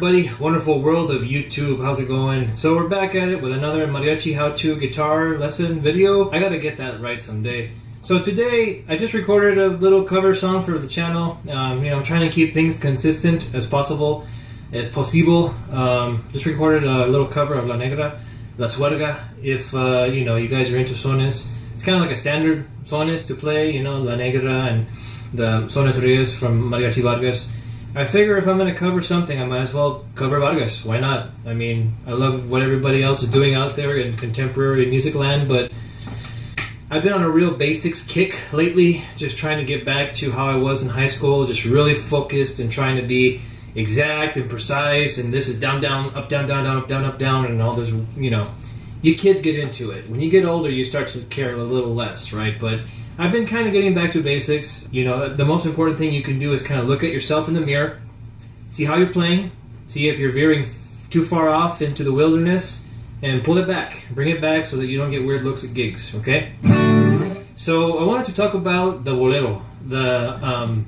everybody, wonderful world of YouTube, how's it going? So we're back at it with another mariachi how-to guitar lesson video. I gotta get that right someday. So today, I just recorded a little cover song for the channel. I'm trying to keep things consistent as possible. Just recorded a little cover of La Negra, La Suerga. If you guys are into sones, it's kind of like a standard sones to play, La Negra and the Sones Reyes from Mariachi Vargas. I figure if I'm going to cover something, I might as well cover Vargas. Why not? I mean, I love what everybody else is doing out there in contemporary music land, but I've been on a real basics kick lately, just trying to get back to how I was in high school, just really focused and trying to be exact and precise, and this is down, down, up, down, down, down, up, down, up, down, and all this, You kids get into it. When you get older, you start to care a little less, right? But I've been kind of getting back to basics. The most important thing you can do is kind of look at yourself in the mirror, see how you're playing, see if you're veering too far off into the wilderness, and pull it back. Bring it back so that you don't get weird looks at gigs, okay? So I wanted to talk about the Bolero. The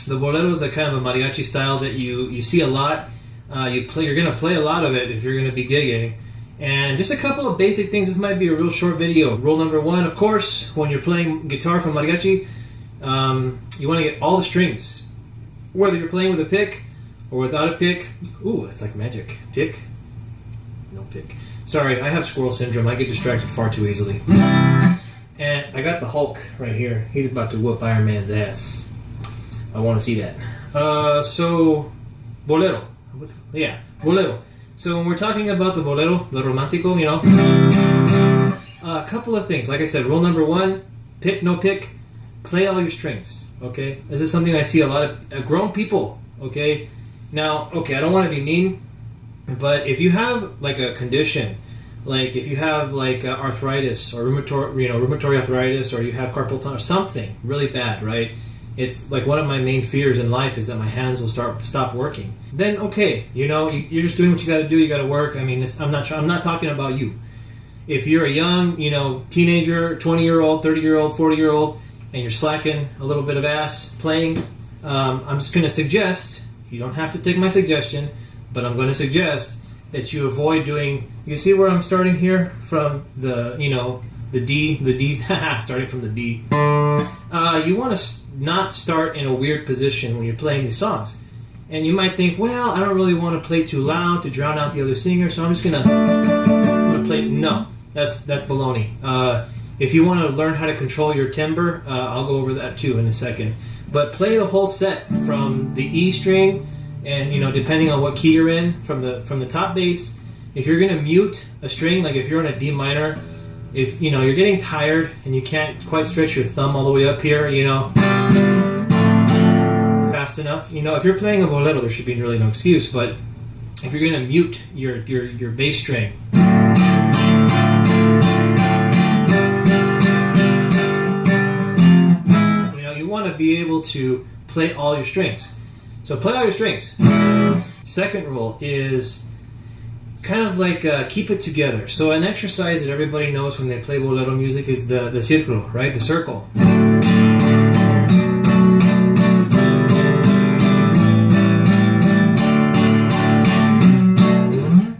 Bolero is a kind of a mariachi style that you see a lot. You're going to play a lot of it if you're going to be gigging. And just a couple of basic things. This might be a real short video. Rule number one, of course, when you're playing guitar from mariachi, you want to get all the strings. Whether you're playing with a pick or without a pick. Ooh, it's like magic. Pick? No pick. Sorry, I have squirrel syndrome. I get distracted far too easily. And I got the Hulk right here. He's about to whoop Iron Man's ass. I want to see that. So, Bolero. Yeah, Bolero. So when we're talking about the Bolero, the Romántico, a couple of things. Like I said, rule number one, pick, no pick, play all your strings, okay? This is something I see a lot of grown people, okay? Now, I don't want to be mean, but if you have like a condition, like if you have like arthritis or rheumatoid arthritis, or you have carpal tunnel or something really bad, right? It's like one of my main fears in life is that my hands will stop working. Then you're just doing what you got to do. You got to work. I mean, I'm not talking about you. If you're a young, teenager, 20-year-old, 30-year-old, 40-year-old, and you're slacking a little bit of ass playing, I'm just going to suggest, you don't have to take my suggestion, but I'm going to suggest that you avoid doing. You see where I'm starting here from the D, starting from the D. You want to not start in a weird position when you're playing these songs. And you might think, well, I don't really want to play too loud to drown out the other singer, so I'm just going to play. No, that's baloney. If you want to learn how to control your timbre, I'll go over that too in a second. But play the whole set from the E string, and depending on what key you're in, from the top bass. If you're going to mute a string, like if you're in a D minor, if you're getting tired and you can't quite stretch your thumb all the way up here, fast enough. If you're playing a bolero, there should be really no excuse. But if you're going to mute your bass string, you want to be able to play all your strings. So play all your strings. Second rule is kind of like keep it together. So an exercise that everybody knows when they play bolero music is the círculo, right? The circle.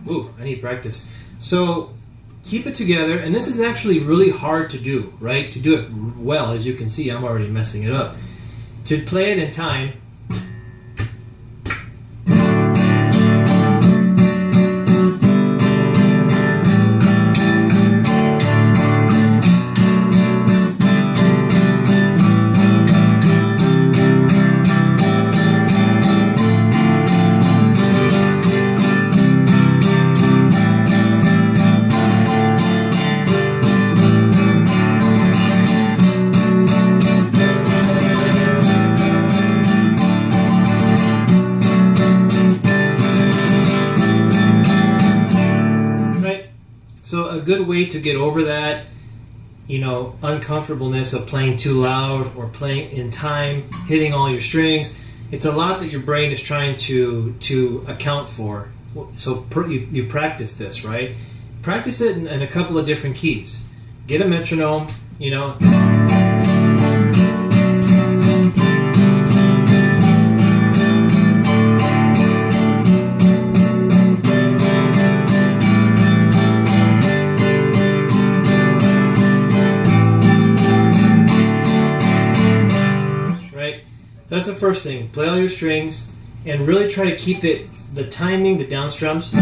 Ooh, I need practice. So keep it together, and this is actually really hard to do, right? To do it well, as you can see, I'm already messing it up. To play it in time, a good way to get over that, uncomfortableness of playing too loud or playing in time, hitting all your strings. It's a lot that your brain is trying to account for. So you practice this, right? Practice it in a couple of different keys. Get a metronome, that's the first thing. Play all your strings and really try to keep it, the timing, the down strums.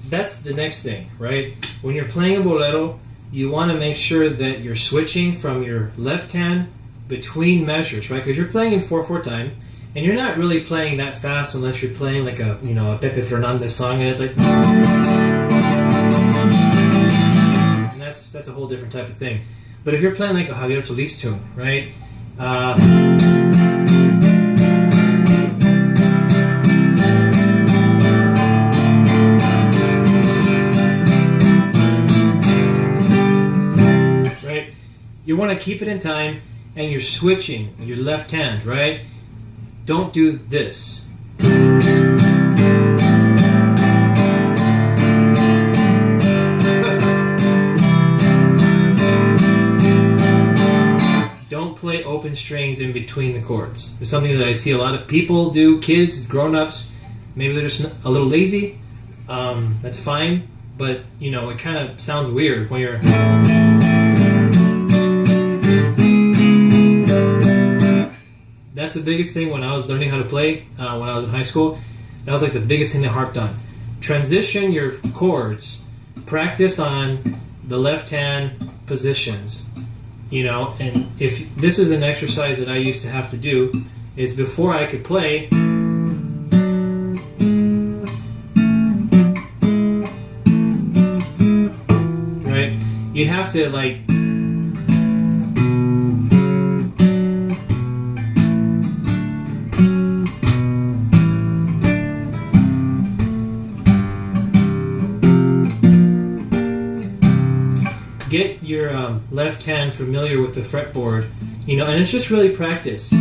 That's the next thing, right? When you're playing a bolero, you want to make sure that you're switching from your left hand between measures, right? Because you're playing in 4/4 time, and you're not really playing that fast unless you're playing like a Pepe Fernandez song, and it's like, and that's a whole different type of thing. But if you're playing like a Javier Solis tune, right? You want to keep it in time, and you're switching your left hand, right? Don't do this. Don't play open strings in between the chords. It's something that I see a lot of people do, kids, grown-ups. Maybe they're just a little lazy. That's fine, but it kind of sounds weird when you're... That's the biggest thing when I was learning how to play, when I was in high school. That was like the biggest thing I harped on. Transition your chords. Practice on the left hand positions. And if this is an exercise that I used to have to do, is before I could play, right? You'd have to like... Get your left hand familiar with the fretboard, and it's just really practice,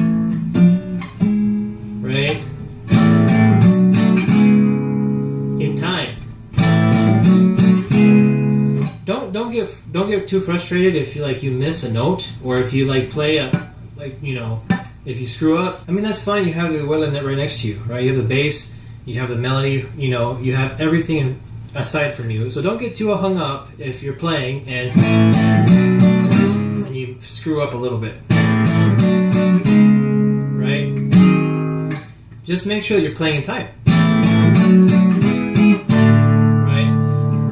right? In time. Don't get too frustrated if you miss a note, or if you play if you screw up. I mean, that's fine. You have the vihuela right next to you, right? You have the bass, you have the melody, you have everything aside from you. So don't get too hung up if you're playing and you screw up a little bit, right? Just make sure that you're playing in time, right?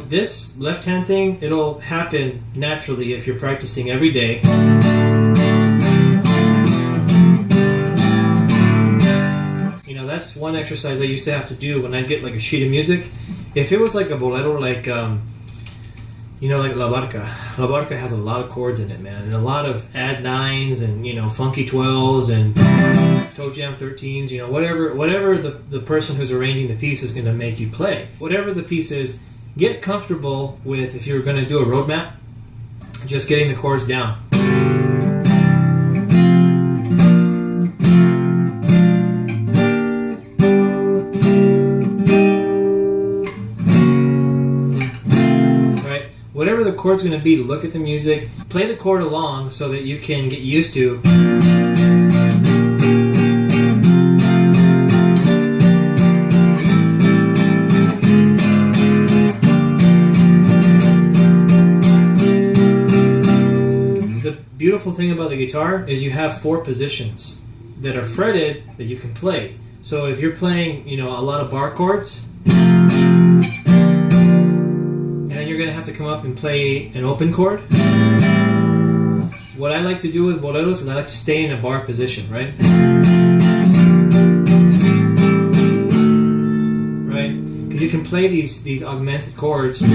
This left hand thing, it'll happen naturally if you're practicing every day. That's one exercise I used to have to do when I'd get like a sheet of music. If it was like a bolero, like La Barca. La Barca has a lot of chords in it, man, and a lot of add nines and funky 12s and toe jam 13s. Whatever the person who's arranging the piece is going to make you play. Whatever the piece is, get comfortable with. If you're going to do a road map, just getting the chords down. Whatever the chord's going to be, look at the music, play the chord along so that you can get used to. The beautiful thing about the guitar is you have 4 positions that are fretted that you can play. So if you're playing, a lot of bar chords, you're going to have to come up and play an open chord. What I like to do with boleros is I like to stay in a bar position, right? Right? Because you can play these augmented chords. Right?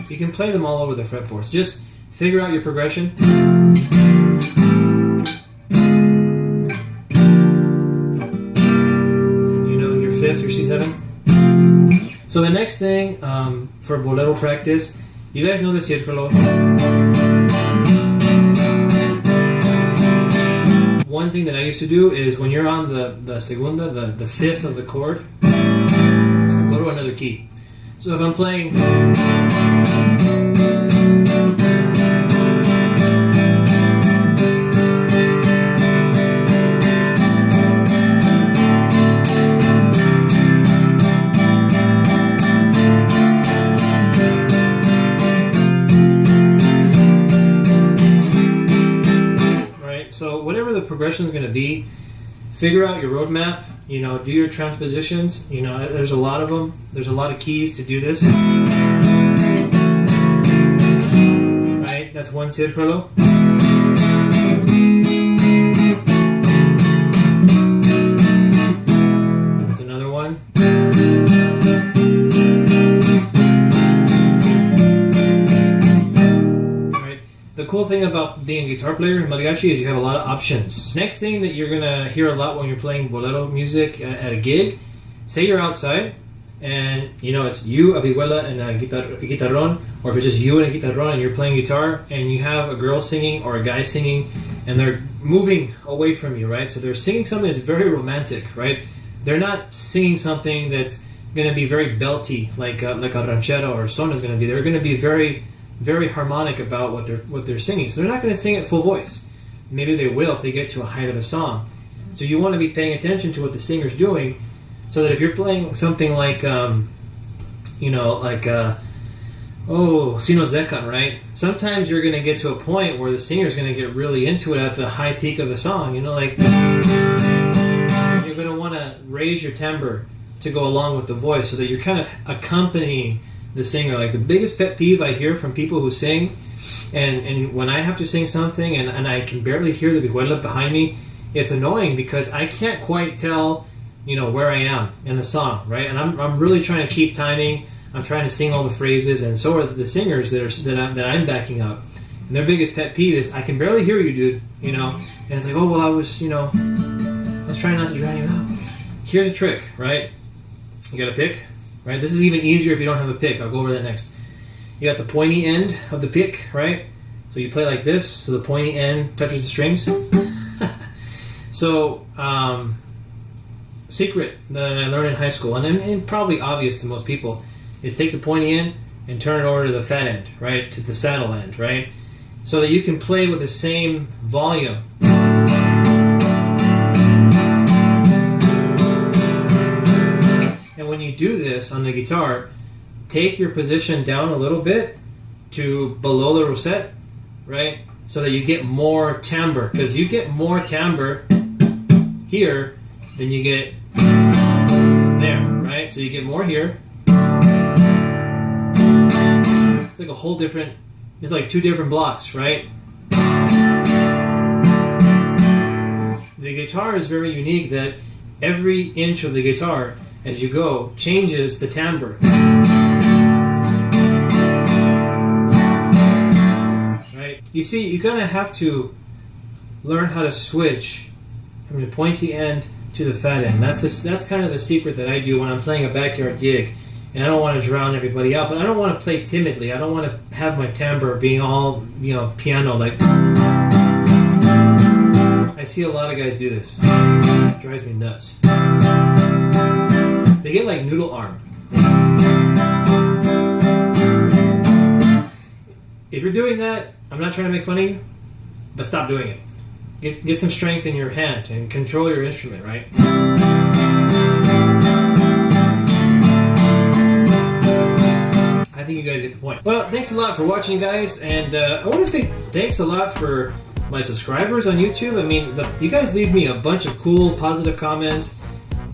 You can play them all over the fretboards. Just figure out your progression. Your 5th, your C7. So the next thing for bolero practice You guys know the círculo. One thing that I used to do is when you're on the segunda, the fifth of the chord, go to another key. So if I'm playing, so whatever the progression is going to be, figure out your roadmap, you know, do your transpositions, you know, there's a lot of them, there's a lot of keys to do this. Right, that's one círculo. That's another one. The cool thing about being a guitar player in mariachi is you have a lot of options. Next thing that you're gonna hear a lot when you're playing bolero music at a gig, say you're outside and you know it's you, a vihuela, and a guitarron, or if it's just you and a guitarron and you're playing guitar and you have a girl singing or a guy singing and they're moving away from you, right? So they're singing something that's very romantic, right? They're not singing something that's gonna be very belty like a ranchera or son is gonna be. They're gonna be very harmonic about what they're singing. So they're not going to sing at full voice. Maybe they will if they get to a height of a song. So you want to be paying attention to what the singer's doing, so that if you're playing something like, Si nos dejan, right? Sometimes you're going to get to a point where the singer's going to get really into it at the high peak of the song. You know, like you're going to want to raise your timbre to go along with the voice, so that you're kind of accompanying the singer. Like the biggest pet peeve I hear from people who sing, and when I have to sing something and I can barely hear the vihuela behind me, it's annoying because I can't quite tell, you know, where I am in the song, right? And I'm really trying to keep timing. I'm trying to sing all the phrases, and so are the singers that I'm backing up. And their biggest pet peeve is, I can barely hear you, dude. You know, and it's like, oh well, I was trying not to drown you out. Here's a trick, right? You got to pick. Right? This is even easier if you don't have a pick. I'll go over that next. You got the pointy end of the pick, right? So you play like this, so the pointy end touches the strings. So, secret that I learned in high school, and probably obvious to most people, is take the pointy end and turn it over to the fat end, right? To the saddle end, right? So that you can play with the same volume. And when you do this on the guitar, take your position down a little bit to below the rosette, right? So that you get more timbre, because you get more timbre here than you get there, right? So you get more here. It's like a whole different, it's like two different blocks, right? The guitar is very unique that every inch of the guitar as you go changes the timbre. Right? You see, you're gonna have to learn how to switch from the pointy end to the fat end. That's kind of the secret that I do when I'm playing a backyard gig, and I don't want to drown everybody out, but I don't want to play timidly. I don't want to have my timbre being all, you know, piano like. I see a lot of guys do this. It drives me nuts. They get like noodle arm. If you're doing that, I'm not trying to make fun of you, but stop doing it. Get some strength in your hand and control your instrument, right? I think you guys get the point. Well, thanks a lot for watching, guys, and I want to say thanks a lot for my subscribers on YouTube. I mean, you guys leave me a bunch of cool, positive comments.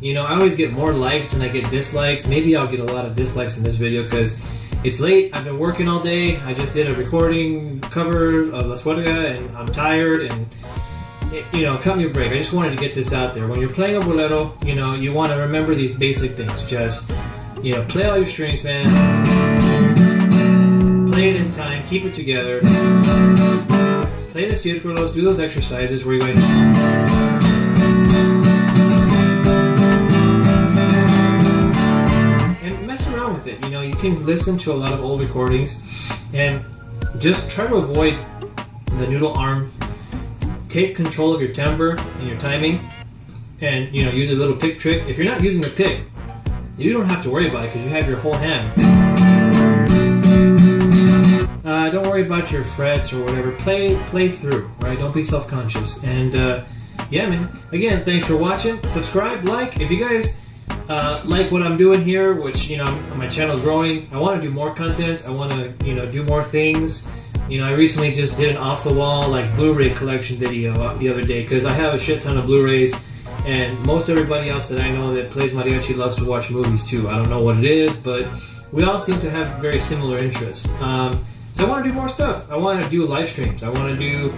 You know, I always get more likes than I get dislikes. Maybe I'll get a lot of dislikes in this video because it's late. I've been working all day. I just did a recording cover of La Suerga, and I'm tired, and you know, cut me a break. I just wanted to get this out there. When you're playing a bolero, you know, you want to remember these basic things. Just, you know, play all your strings, man. Play it in time. Keep it together. Play the círculos. Do those exercises where you're going. And mess around with it. You know, you can listen to a lot of old recordings and just try to avoid the noodle arm. Take control of your timbre and your timing, and use a little pick trick. If you're not using a pick, you don't have to worry about it because you have your whole hand. Don't worry about your frets or whatever. Play through, right? Don't be self-conscious. And yeah, man. Again, thanks for watching. Subscribe, like. If you guys like what I'm doing here, which my channel's growing. I want to do more content. I want to do more things. I recently just did an off-the-wall Blu-ray collection video the other day because I have a shit ton of Blu-rays, and most everybody else that I know that plays mariachi loves to watch movies too. I don't know what it is, but we all seem to have very similar interests. So I want to do more stuff. I want to do live streams. I want to do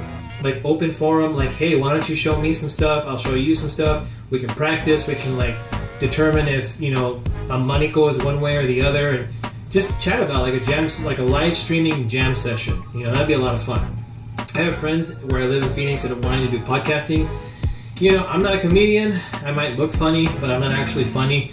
open forum. Hey, why don't you show me some stuff? I'll show you some stuff. We can practice. We can determine if a manico is one way or the other, and just chat about a jam, a live streaming jam session. That'd be a lot of fun. I have friends where I live in Phoenix that are wanting to do podcasting. I'm not a comedian. I might look funny, but I'm not actually funny.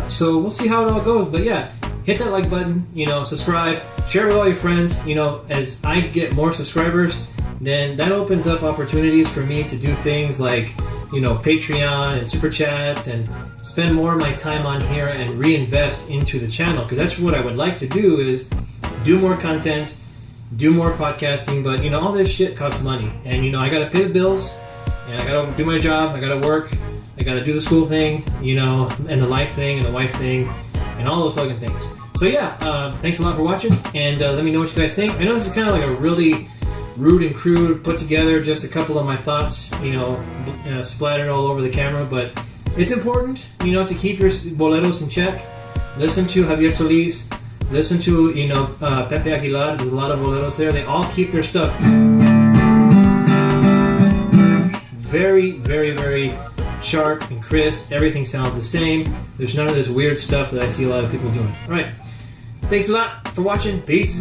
So we'll see how it all goes. But yeah, hit that like button. Subscribe, share with all your friends. As I get more subscribers, then that opens up opportunities for me to do things like Patreon and Super Chats, and spend more of my time on here and reinvest into the channel, because that's what I would like to do, is do more content, do more podcasting, but all this shit costs money, and I gotta pay the bills, and I gotta do my job, I gotta work, I gotta do the school thing, and the life thing, and the wife thing, and all those fucking things. So yeah, thanks a lot for watching, and let me know what you guys think. I know this is kind of a really rude and crude, put together, just a couple of my thoughts, splattered all over the camera, but it's important, to keep your boleros in check. Listen to Javier Solis, listen to, Pepe Aguilar. There's a lot of boleros there. They all keep their stuff very, very, very sharp and crisp. Everything sounds the same. There's none of this weird stuff that I see a lot of people doing. All right. Thanks a lot for watching. Peace.